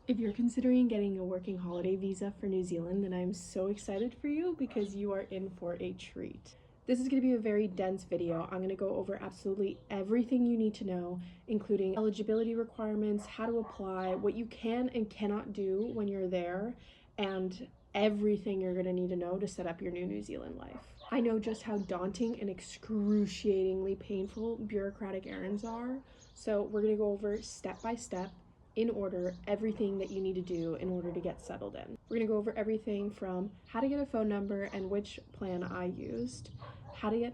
If you're considering getting a working holiday visa for New Zealand, then I'm so excited for you because you are in for a treat. This is going to be a very dense video. I'm going to go over absolutely everything you need to know, including eligibility requirements, how to apply, what you can and cannot do when you're there, and everything you're going to need to know to set up your new New Zealand life. I know just how daunting and excruciatingly painful bureaucratic errands are, so we're going to go over step by step in order everything that you need to do in order to get settled in. We're gonna go over everything from how to get a phone number and which plan I used, how to get,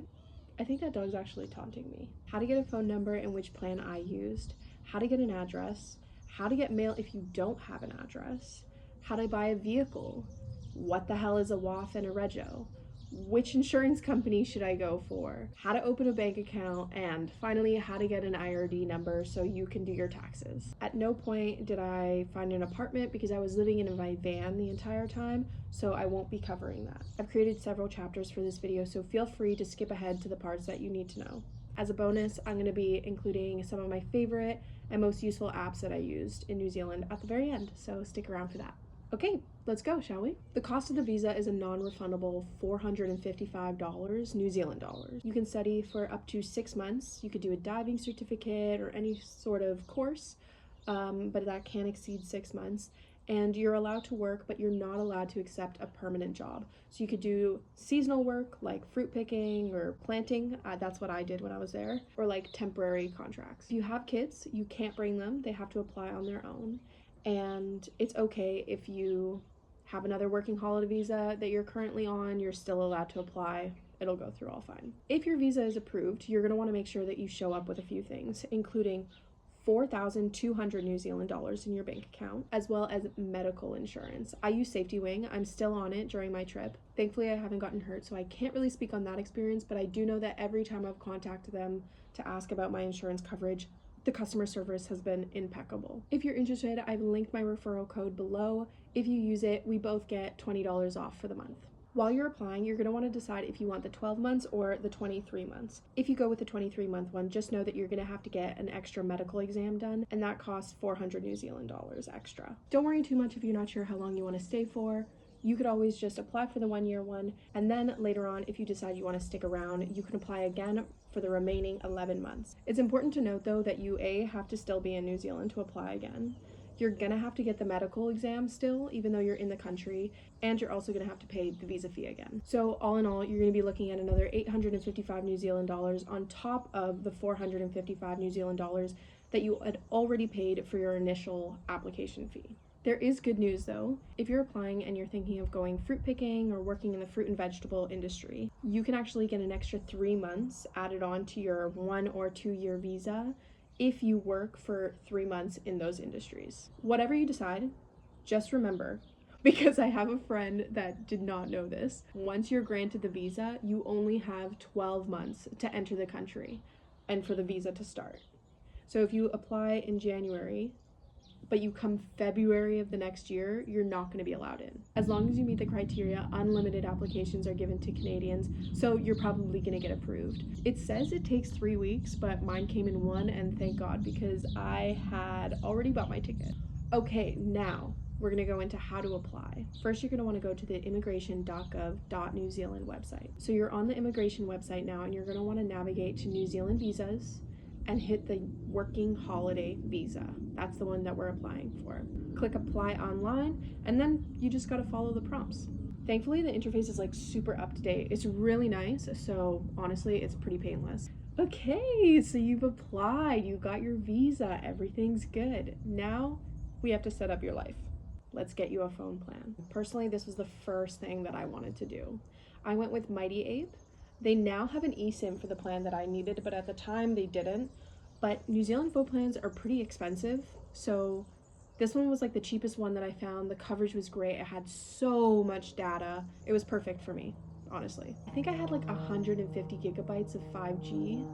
I think that dog's actually taunting me, how to get a phone number and which plan I used, how to get an address, how to get mail if you don't have an address, how to buy a vehicle, what the hell is a WoF and a Rego, which insurance company should I go for, how to open a bank account, and finally how to get an IRD number so you can do your taxes. At no point did I find an apartment because I was living in my van the entire time, so I won't be covering that. I've created several chapters for this video, so feel free to skip ahead to the parts that you need to know. As a bonus, I'm going to be including some of my favorite and most useful apps that I used in New Zealand at the very end, so stick around for that. Okay, let's go, shall we? The cost of the visa is a non-refundable $455 New Zealand dollars. You can study for up to 6 months. You could do a diving certificate or any sort of course, but that can exceed 6 months. And you're allowed to work, but you're not allowed to accept a permanent job. So you could do seasonal work like fruit picking or planting. That's what I did when I was there, or like temporary contracts. If you have kids, you can't bring them. They have to apply on their own. And it's okay if you have another working holiday visa that you're currently on, you're still allowed to apply. It'll go through all fine. If your visa is approved, you're going to want to make sure that you show up with a few things, including 4,200 New Zealand dollars in your bank account, as well as medical insurance. I use Safety Wing. I'm still on it during my trip. Thankfully, I haven't gotten hurt, so I can't really speak on that experience, but I do know that every time I've contacted them to ask about my insurance coverage, the customer service has been impeccable. If you're interested, I've linked my referral code below. If you use it, we both get $20 off for the month. While you're applying, you're going to want to decide if you want the 12 months or the 23 months. If you go with the 23-month one, just know that you're going to have to get an extra medical exam done, and that costs 400 New Zealand dollars extra. Don't worry too much if you're not sure how long you want to stay for. You could always just apply for the 1-year one, and then later on, if you decide you want to stick around, you can apply again for the remaining 11 months. It's important to note though that you have to still be in New Zealand to apply again. You're gonna have to get the medical exam still, even though you're in the country, and you're also gonna have to pay the visa fee again. So all in all, you're gonna be looking at another 855 New Zealand dollars on top of the 455 New Zealand dollars that you had already paid for your initial application fee. There is good news though. If you're applying and you're thinking of going fruit picking or working in the fruit and vegetable industry, you can actually get an extra 3 months added on to your 1 or 2 year visa if you work for 3 months in those industries. Whatever you decide, just remember, because I have a friend that did not know this, once you're granted the visa, you only have 12 months to enter the country and for the visa to start. So if you apply in January, but you come February of the next year, you're not going to be allowed in. As long as you meet the criteria, unlimited applications are given to Canadians, so you're probably going to get approved. It says it takes 3 weeks, but mine came in 1, and thank God, because I had already bought my ticket. Okay, now we're going to go into how to apply. First, you're going to want to go to the immigration.gov.New Zealand website. So you're on the immigration website now, and you're going to want to navigate to New Zealand visas and hit the working holiday visa. That's the one that we're applying for. Click apply online, and then you just gotta follow the prompts. Thankfully, the interface is like super up to date. It's really nice, so honestly, it's pretty painless. Okay, so you've applied, you got your visa, everything's good. Now we have to set up your life. Let's get you a phone plan. Personally, this was the first thing that I wanted to do. I went with Mighty Ape. They now have an eSIM for the plan that I needed, but at the time they didn't. But New Zealand phone plans are pretty expensive, so this one was like the cheapest one that I found. The coverage was great. It had so much data. It was perfect for me, honestly. I think I had like 150 gigabytes of 5G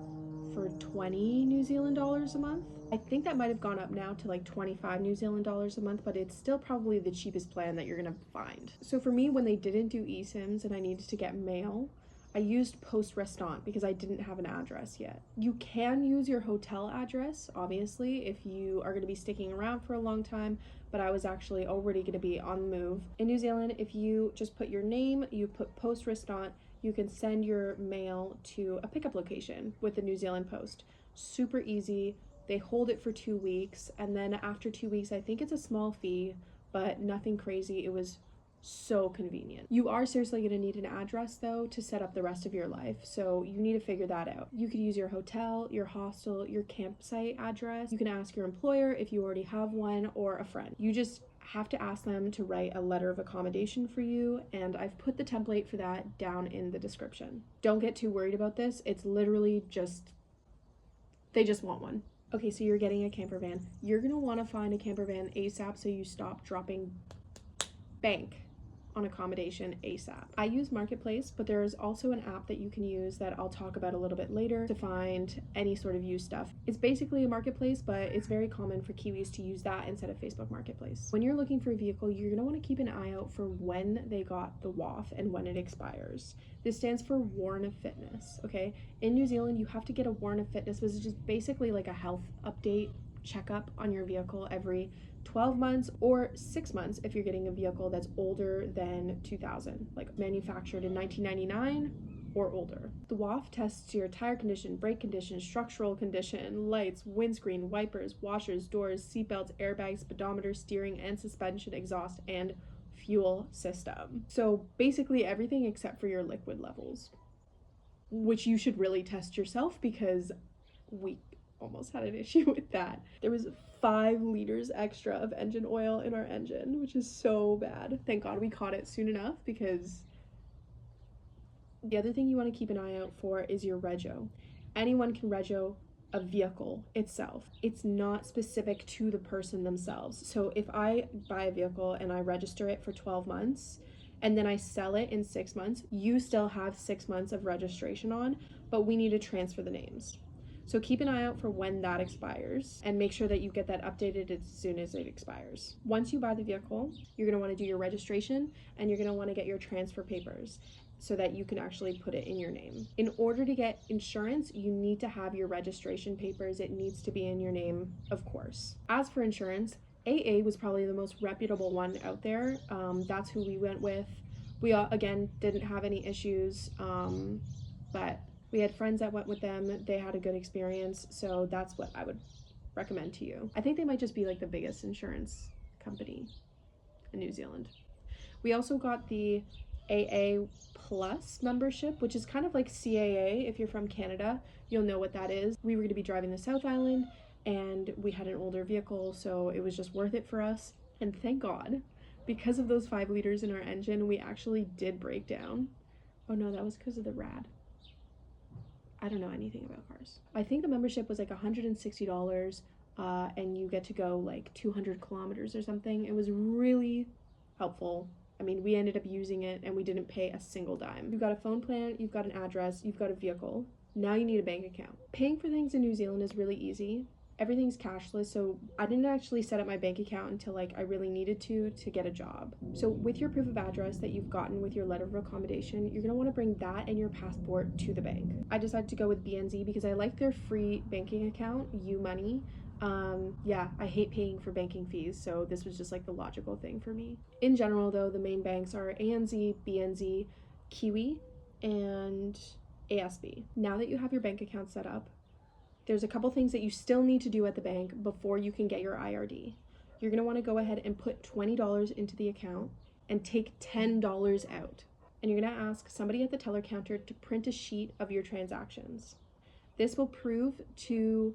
for 20 New Zealand dollars a month. I think that might have gone up now to like 25 New Zealand dollars a month, but it's still probably the cheapest plan that you're gonna find. So for me, when they didn't do eSIMs and I needed to get mail, I used post restant because I didn't have an address yet. You can use your hotel address, obviously, if you are going to be sticking around for a long time, but I was actually already going to be on the move. In New Zealand, if you just put your name, you put post restant, you can send your mail to a pickup location with the New Zealand Post. Super easy. They hold it for 2 weeks, and then after 2 weeks, I think it's a small fee, but nothing crazy. It was so convenient. You are seriously going to need an address though to set up the rest of your life, so you need to figure that out. You could use your hotel, your hostel, your campsite address. You can ask your employer if you already have one, or a friend. You just have to ask them to write a letter of accommodation for you, and I've put the template for that down in the description. Don't get too worried about this. It's literally just, they just want one. Okay, so you're getting a camper van. You're gonna want to find a camper van ASAP so you stop dropping bank on accommodation ASAP. I use Marketplace, but there is also an app that you can use that I'll talk about a little bit later to find any sort of used stuff. It's basically a marketplace, but it's very common for Kiwis to use that instead of Facebook Marketplace. When you're looking for a vehicle, you're gonna want to keep an eye out for when they got the WoF and when it expires. This stands for Warrant of Fitness, okay? In New Zealand, you have to get a Warrant of Fitness, which is just basically like a health update checkup on your vehicle every 12 months or 6 months if you're getting a vehicle that's older than 2000, like manufactured in 1999 or older. The WoF tests your tire condition, brake condition, structural condition, lights, windscreen, wipers, washers, doors, seatbelts, airbags, speedometer, steering and suspension, exhaust, and fuel system. So basically everything except for your liquid levels, which you should really test yourself because we almost had an issue with that. There was 5 liters extra of engine oil in our engine, which is so bad. Thank God we caught it soon enough, because the other thing you want to keep an eye out for is your Rego. Anyone can Rego a vehicle itself. It's not specific to the person themselves. So if I buy a vehicle and I register it for 12 months and then I sell it in 6 months, you still have 6 months of registration on, but we need to transfer the names. So keep an eye out for when that expires and make sure that you get that updated as soon as it expires. Once you buy the vehicle, you're gonna wanna do your registration and you're gonna wanna get your transfer papers so that you can actually put it in your name. In order to get insurance, you need to have your registration papers. It needs to be in your name, of course. As for insurance, AA was probably the most reputable one out there. That's who we went with. We all, again, didn't have any issues, but we had friends that went with them. They had a good experience, so that's what I would recommend to you. I think they might just be like the biggest insurance company in New Zealand. We also got the AA Plus membership, which is kind of like CAA. If you're from Canada, you'll know what that is. We were going to be driving the South Island, and we had an older vehicle, so it was just worth it for us. And thank God, because of those 5 liters in our engine, we actually did break down. Oh no, that was because of the rad. I don't know anything about cars. I think the membership was like $160, and you get to go like 200 kilometers or something. It was really helpful. I mean, we ended up using it and we didn't pay a single dime. You've got a phone plan, you've got an address, you've got a vehicle. Now you need a bank account. Paying for things in New Zealand is really easy. Everything's cashless, so I didn't actually set up my bank account until like I really needed to get a job. So with your proof of address that you've gotten with your letter of accommodation, you're gonna wanna bring that and your passport to the bank. I decided to go with BNZ because I like their free banking account, U-Money. Yeah, I hate paying for banking fees, so this was just like the logical thing for me. In general though, the main banks are ANZ, BNZ, Kiwi, and ASB. Now that you have your bank account set up, there's a couple things that you still need to do at the bank before you can get your IRD. You're gonna wanna go ahead and put $20 into the account and take $10 out. And you're gonna ask somebody at the teller counter to print a sheet of your transactions. This will prove to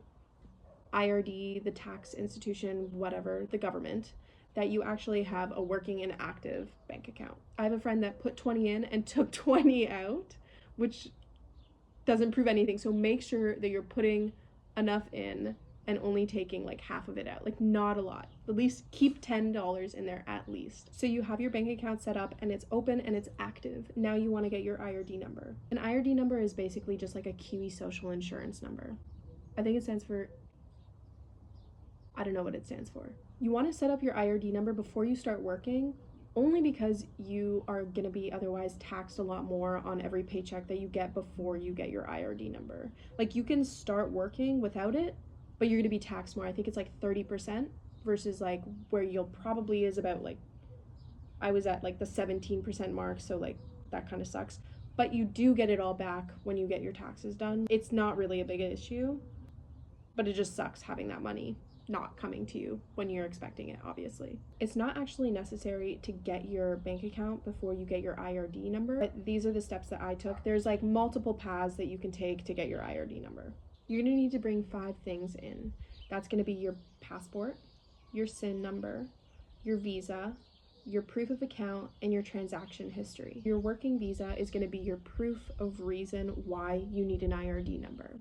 IRD, the tax institution, whatever, the government, that you actually have a working and active bank account. I have a friend that put 20 in and took 20 out, which doesn't prove anything. So make sure that you're putting enough in and only taking like half of it out, like not a lot. At least keep $10 in there at least. So you have your bank account set up and it's open and it's active. Now you want to get your IRD number. An IRD number is basically just like a Kiwi social insurance number. I think it stands for, I don't know what it stands for. You want to set up your IRD number before you start working only because you are going to be otherwise taxed a lot more on every paycheck that you get before you get your IRD number. Like you can start working without it, but you're going to be taxed more. I think it's like 30% versus like where you'll probably is about like I was at like the 17% mark, so like that kind of sucks. But you do get it all back when you get your taxes done. It's not really a big issue, but it just sucks having that money not coming to you when you're expecting it, obviously. It's not actually necessary to get your bank account before you get your IRD number, but these are the steps that I took. There's like multiple paths that you can take to get your IRD number. You're gonna need to bring 5 things in. That's gonna be your passport, your SIN number, your visa, your proof of account, and your transaction history. Your working visa is going to be your proof of reason why you need an IRD number.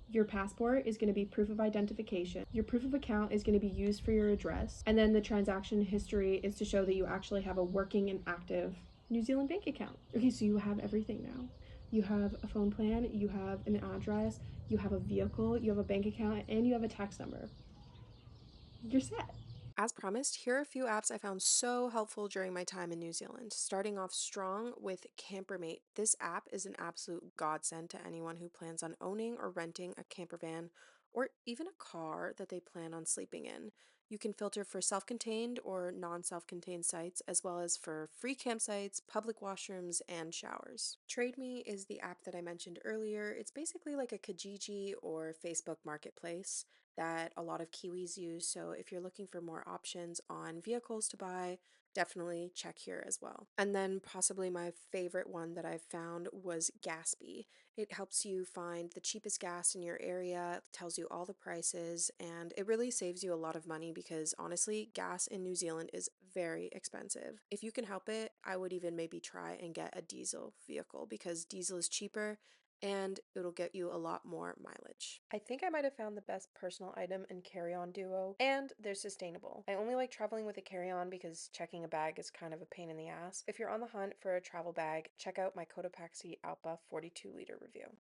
Your passport is going to be proof of identification. Your proof of account is going to be used for your address. And then the transaction history is to show that you actually have a working and active New Zealand bank account. Okay, so you have everything now. You have a phone plan, you have an address, you have a vehicle, you have a bank account, and you have a tax number. You're set. As promised, here are a few apps I found so helpful during my time in New Zealand. Starting off strong with Campermate. This app is an absolute godsend to anyone who plans on owning or renting a camper van or even a car that they plan on sleeping in. You can filter for self contained or non self contained sites, as well as for free campsites, public washrooms, and showers. TradeMe is the app that I mentioned earlier. It's basically like a Kijiji or Facebook marketplace that a lot of Kiwis use. So if you're looking for more options on vehicles to buy, definitely check here as well. And then possibly my favorite one that I've found was Gatsby. It helps you find the cheapest gas in your area, tells you all the prices, and it really saves you a lot of money because honestly, gas in New Zealand is very expensive. If you can help it, I would even maybe try and get a diesel vehicle because diesel is cheaper and it'll get you a lot more mileage. I think I might have found the best personal item in carry-on duo, and they're sustainable. I only like traveling with a carry-on because checking a bag is kind of a pain in the ass. If you're on the hunt for a travel bag, check out my Cotopaxi Alpha 42-liter review.